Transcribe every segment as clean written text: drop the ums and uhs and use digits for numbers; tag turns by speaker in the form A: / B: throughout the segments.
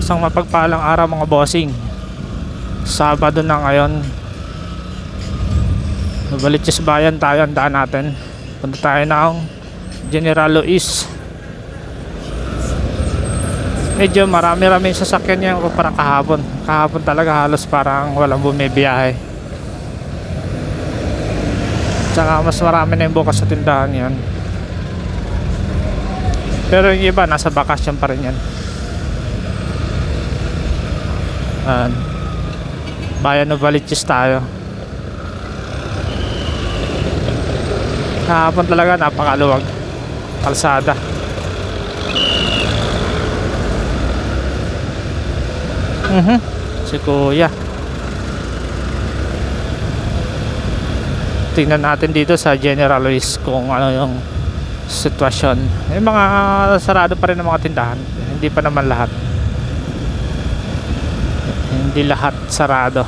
A: Isang mapagpalang araw mga bossing. Sabado na ngayon. Nabalitsis bayan tayo, ang daan natin. Punta tayo ng General Luis. Medyo marami-rami sasakyan niya kumpara kahapon. Kahapon talaga halos parang walang bumibiyahe. Tsaka mas marami na yung bukas sa tindahan yan. Pero yung iba nasa bakasyon pa rin yan. Bayan ng Baliches tayo. Kahapon talaga napakaluwag kalsada. Si Kuya. Tingnan natin dito sa General Luis kung ano yung sitwasyon. May mga sarado pa rin ng mga tindahan. Hindi pa naman lahat. Hindi lahat sarado.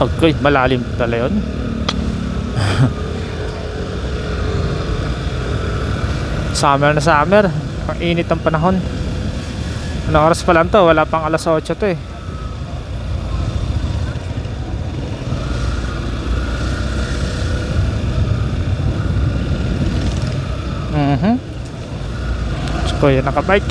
A: Okay, malalim pala yun. Summer na summer. Ang init ng panahon. Ano oras pa lang to? Wala pang alas 8 to eh. So yun, nakabike.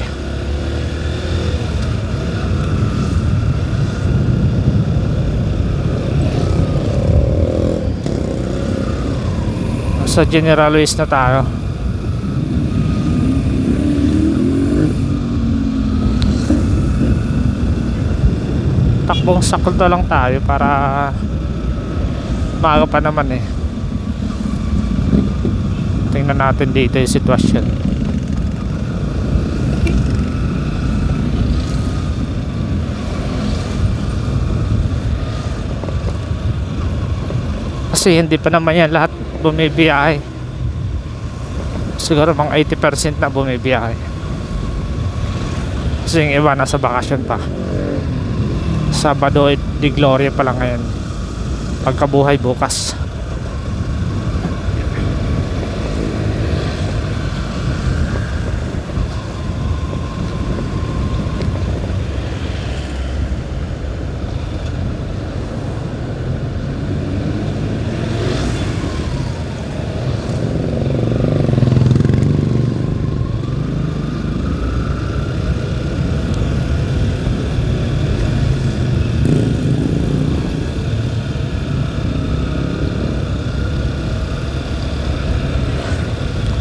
A: Sa General Luis na tayo. Takbong sakto lang tayo para maaga pa naman eh. Tingnan natin dito yung sitwasyon. Kasi hindi pa naman yan lahat bumibiyahe. Siguro mga 80% na bumibiyahe. Kasi yung iba nasa bakasyon pa. Sabado di Gloria pa lang ngayon. Pagkabuhay bukas.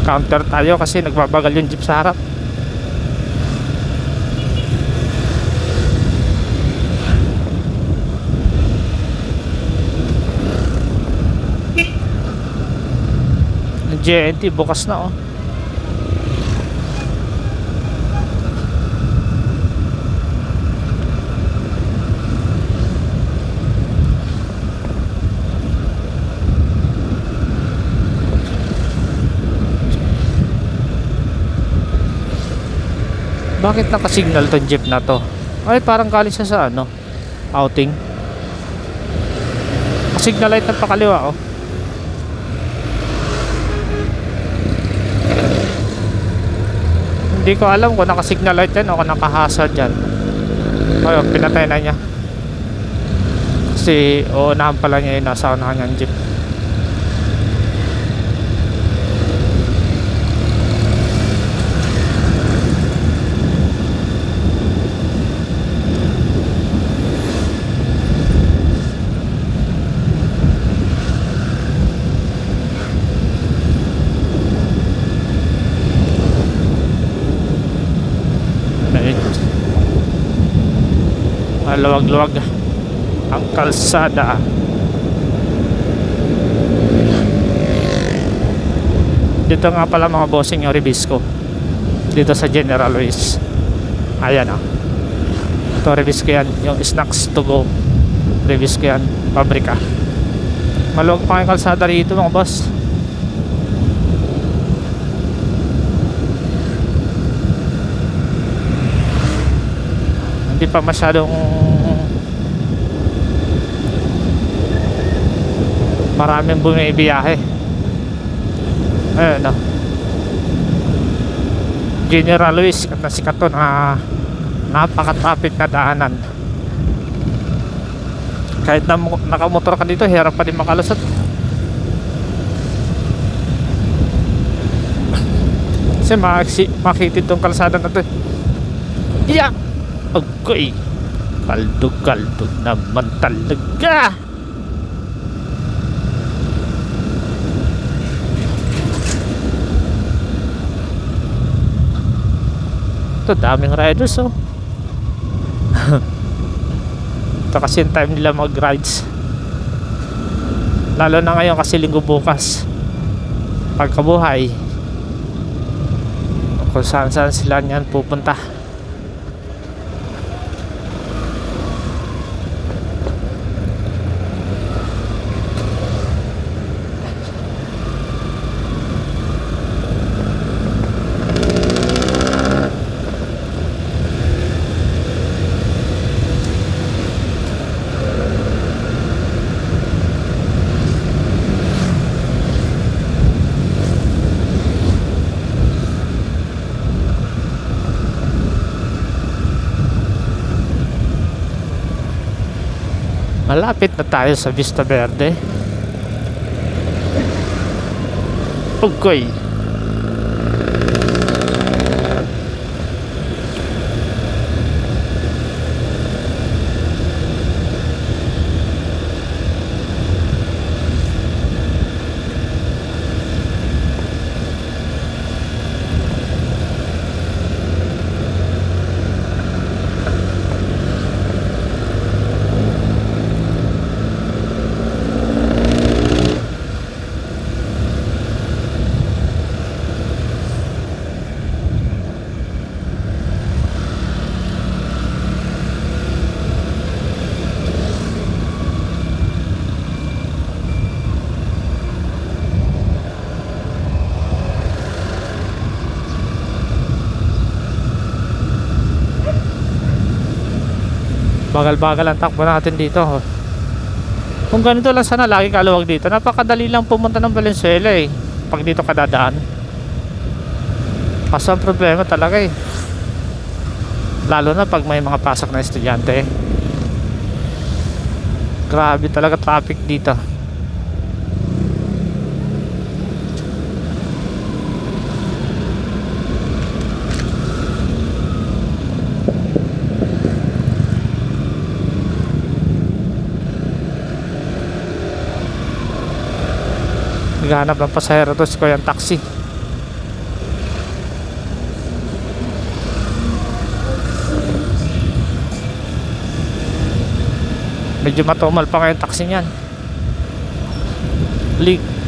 A: Counter tayo kasi nagbabagal yung jeep sa harap. JNT bukas na oh. Bakit nakasignal tong jeep na to? Ay, parang galing siya sa ano, outing. Signal light na pakaliwa oh. Hindi ko alam kung nakasignal light yan o kung nakahazard yan. Ayun, pinatay na niya. Kasi uunahan pala niya yung nasa unahan niyang jeep. Luwag-luwag ang kalsada. Dito nga pala mga bossing yung Rebisco dito sa General Luis. Ayan o. Ito Rebisco yan. Yung snacks to go Rebisco yan. Pabrika. Maluwag pa yung kalsada rito mga boss. Hindi pa masyadong Maraming bumibiyahe. Ayun no. General Luis, sikat na sikat to na napaka-traffic na daanan. Kahit na nakamotor ka dito, hirap pa din makalusot. Kasi makitid tong kalsada na to. Yeah! Okay. Kaldo naman talaga. Ito, daming riders oh. Ito kasi yung time nila mag-rides. Lalo na ngayon kasi linggo bukas. Pagkabuhay, kung saan sila niyan pupunta. Malapit na tayo sa Vista Verde. Okay. Bagal-bagal ang takbo natin dito. Kung ganito lang sana lagi kaluwag dito, napakadali lang pumunta ng Valenzuela eh, pag dito ka dadaan. Kaso ang problema talaga eh, lalo na pag may mga pasok na estudyante. Grabe talaga traffic dito. Naghahanap ng pasahero to si Kuya ang taxi. Medyo matumal pa ngayon taxi niyan.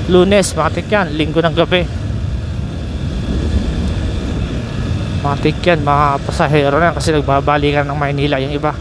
A: Lunes, matik yan. Linggo ng gabi, matik yan. Mga pasahero na yan kasi nagbabalikan ng Maynila yung iba.